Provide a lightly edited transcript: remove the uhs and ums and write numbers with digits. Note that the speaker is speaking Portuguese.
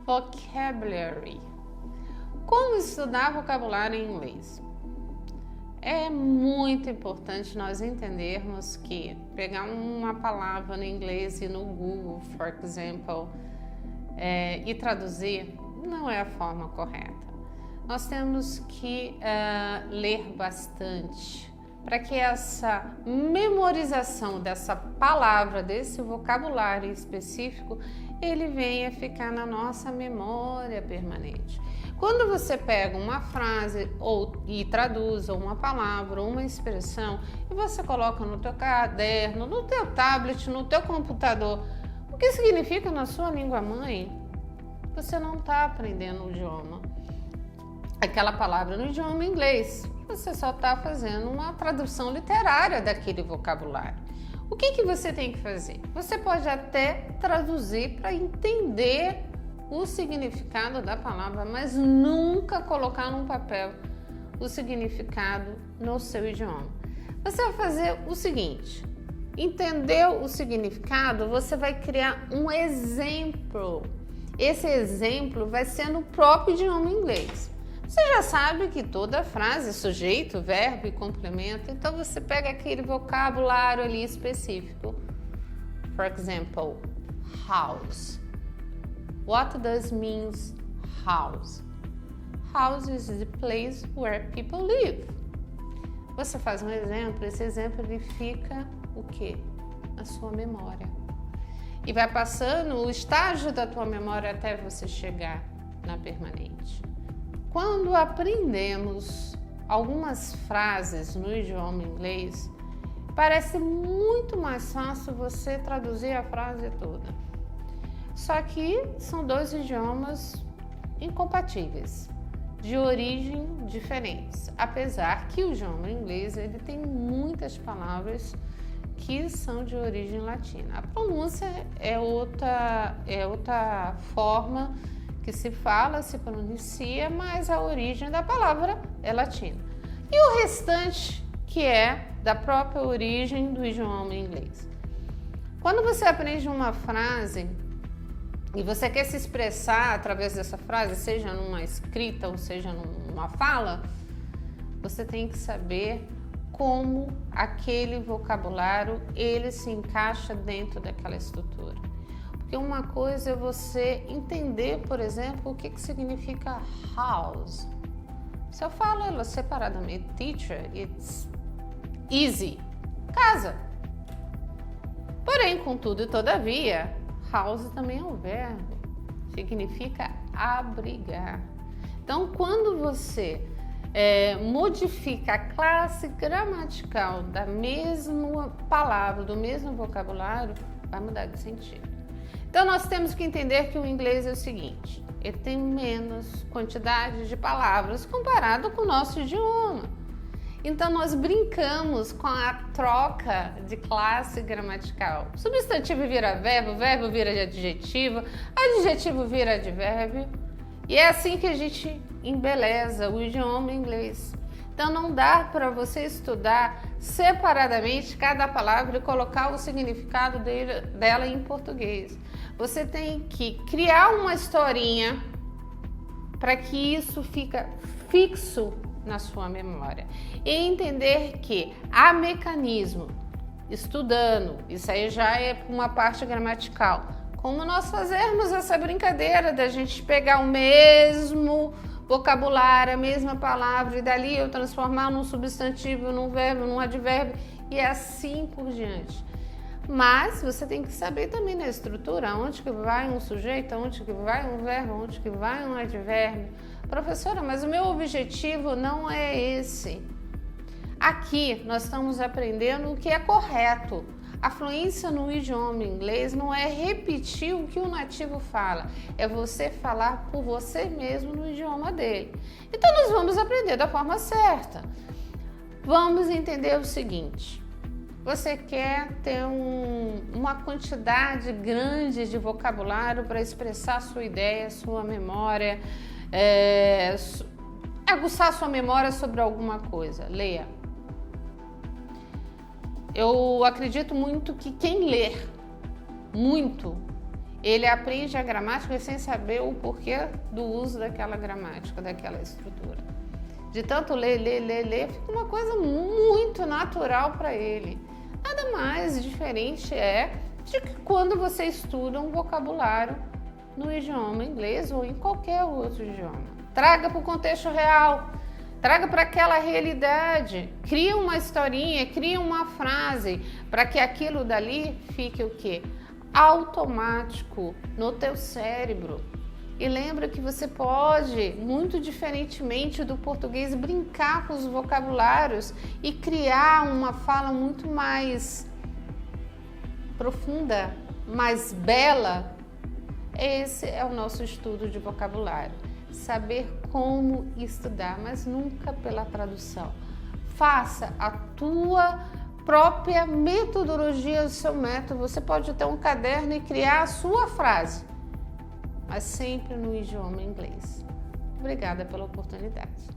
Vocabulary. Como estudar vocabulário em inglês? É muito importante nós entendermos que pegar uma palavra no inglês e no Google, por exemplo, e traduzir não é a forma correta. Nós temos que ler bastante para que essa memorização dessa palavra, desse vocabulário específico, ele venha ficar na nossa memória permanente. Quando você pega uma frase e traduz uma palavra ou uma expressão e você coloca no teu caderno, no teu tablet, no teu computador, o que significa na sua língua mãe? Você não está aprendendo o idioma, aquela palavra no idioma inglês. Você só está fazendo uma tradução literária daquele vocabulário. O que você tem que fazer? Você pode até traduzir para entender o significado da palavra, mas nunca colocar num papel o significado no seu idioma. Você vai fazer o seguinte: entendeu o significado? Você vai criar um exemplo. Esse exemplo vai ser no próprio idioma inglês. Você já sabe que toda frase é sujeito, verbo e complemento, então você pega aquele vocabulário ali específico. For example, house. What does means house? House is the place where people live. Você faz um exemplo, esse exemplo ele fica o quê? Na sua memória. E vai passando o estágio da tua memória até você chegar na permanente. Quando aprendemos algumas frases no idioma inglês, parece muito mais fácil você traduzir a frase toda. Só que são dois idiomas incompatíveis, de origem diferentes. Apesar que o idioma inglês ele tem muitas palavras que são de origem latina. A pronúncia é outra forma que se fala, se pronuncia, mas a origem da palavra é latina. E o restante, que é da própria origem do idioma inglês. Quando você aprende uma frase e você quer se expressar através dessa frase, seja numa escrita ou seja numa fala, você tem que saber como aquele vocabulário ele se encaixa dentro daquela estrutura. Porque uma coisa é você entender, por exemplo, o que significa house. Se eu falo ela separadamente, teacher, it's easy, casa. Porém, contudo e todavia, house também é um verbo, significa abrigar. Então, quando você modifica a classe gramatical da mesma palavra, do mesmo vocabulário, vai mudar de sentido. Então, nós temos que entender que o inglês é o seguinte: ele tem menos quantidade de palavras comparado com o nosso idioma. Então, nós brincamos com a troca de classe gramatical. Substantivo vira verbo, verbo vira adjetivo, adjetivo vira advérbio. E é assim que a gente embeleza o idioma inglês. Então, não dá para você estudar separadamente cada palavra e colocar o significado dela em português. Você tem que criar uma historinha para que isso fique fixo na sua memória. E entender que há mecanismo, estudando, isso aí já é uma parte gramatical, como nós fazermos essa brincadeira da gente pegar o mesmo vocabulário, a mesma palavra e dali eu transformar num substantivo, num verbo, num advérbio e assim por diante. Mas você tem que saber também na estrutura onde que vai um sujeito, onde que vai um verbo, onde que vai um advérbio. Professora, mas o meu objetivo não é esse. Aqui nós estamos aprendendo o que é correto. A fluência no idioma inglês não é repetir o que o nativo fala, é você falar por você mesmo no idioma dele. Então nós vamos aprender da forma certa. Vamos entender o seguinte: você quer ter uma quantidade grande de vocabulário para expressar sua ideia, sua memória, aguçar sua memória sobre alguma coisa. Leia. Eu acredito muito que quem ler muito Ele aprende a gramática sem saber o porquê do uso daquela gramática, daquela estrutura. De tanto ler, fica uma coisa muito natural para ele. Nada mais diferente de que quando você estuda um vocabulário no idioma inglês ou em qualquer outro idioma. Traga para o contexto real, traga para aquela realidade, cria uma historinha, cria uma frase para que aquilo dali fique o quê? Automático no teu cérebro. E lembra que você pode, muito diferentemente do português, brincar com os vocabulários e criar uma fala muito mais profunda, mais bela. Esse é o nosso estudo de vocabulário. Saber como estudar, mas nunca pela tradução. Faça a tua própria metodologia, o seu método. Você pode ter um caderno e criar a sua frase, mas sempre no idioma inglês. Obrigada pela oportunidade.